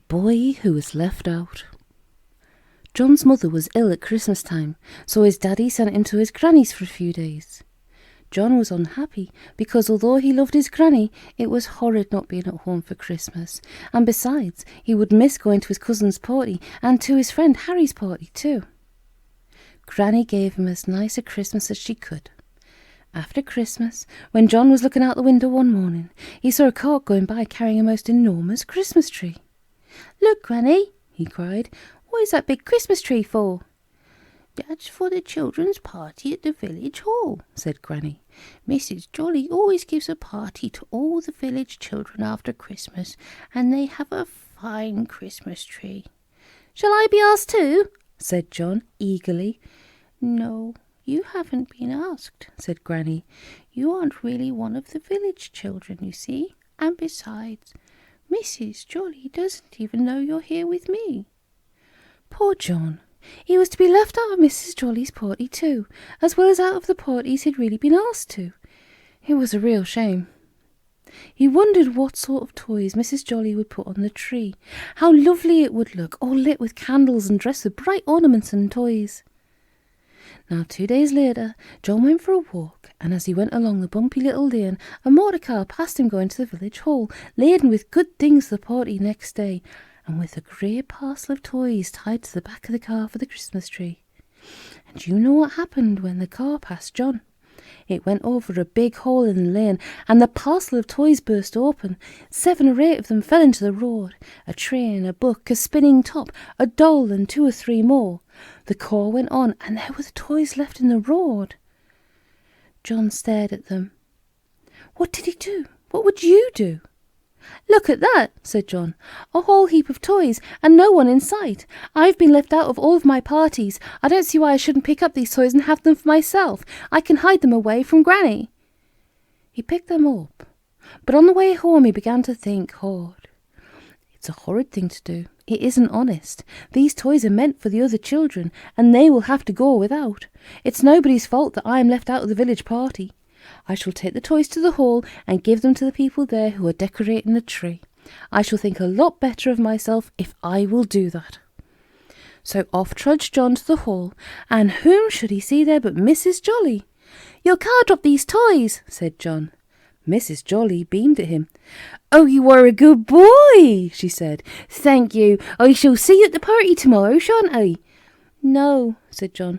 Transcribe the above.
boy who was left out. John's mother was ill at Christmas time, so his daddy sent him to his granny's for a few days. John was unhappy because although he loved his granny, it was horrid not being at home for Christmas, and besides, he would miss going to his cousin's party and to his friend Harry's party too. Granny gave him as nice a Christmas as she could. After Christmas, when John was looking out the window one morning, he saw a cart going by carrying a most enormous Christmas tree. "Look, Granny," he cried, "what is that big Christmas tree for?" "That's for the children's party at the village hall," said Granny. "Mrs. Jolly always gives a party to all the village children after Christmas, and they have a fine Christmas tree." "Shall I be asked too?" said John eagerly. "No, you haven't been asked," said Granny. "You aren't really one of the village children, you see, and besides, Mrs. Jolly doesn't even know you're here with me." Poor John. He was to be left out of Mrs. Jolly's party too, as well as out of the parties he'd really been asked to. It was a real shame. He wondered what sort of toys Mrs. Jolly would put on the tree, how lovely it would look, all lit with candles and dressed with bright ornaments and toys. Now 2 days later, John went for a walk, and as he went along the bumpy little lane, a motor car passed him going to the village hall, laden with good things for the party next day, and with a great parcel of toys tied to the back of the car for the Christmas tree. And you know what happened when the car passed John? It went over a big hole in the lane, and the parcel of toys burst open. 7 or 8 of them fell into the road. A train, a book, a spinning top, a doll, and 2 or 3 more. The car went on, and there were the toys left in the road. John stared at them. What did he do? What would you do? "Look at that," said John. "A whole heap of toys, and no one in sight. I've been left out of all of my parties. I don't see why I shouldn't pick up these toys and have them for myself. I can hide them away from Granny." He picked them up, but on the way home he began to think hard. It's a horrid thing to do. It isn't honest. These toys are meant for the other children, and they will have to go without. It's nobody's fault that I am left out of the village party. I shall take the toys to the hall and give them to the people there who are decorating the tree. I shall think a lot better of myself if I will do that. So off trudged John to the hall, and whom should he see there but Mrs. Jolly? "Your car dropped these toys," said John. Mrs. Jolly beamed at him. "Oh, you are a good boy," she said. "Thank you. I shall see you at the party tomorrow, shan't I?" "No," said John.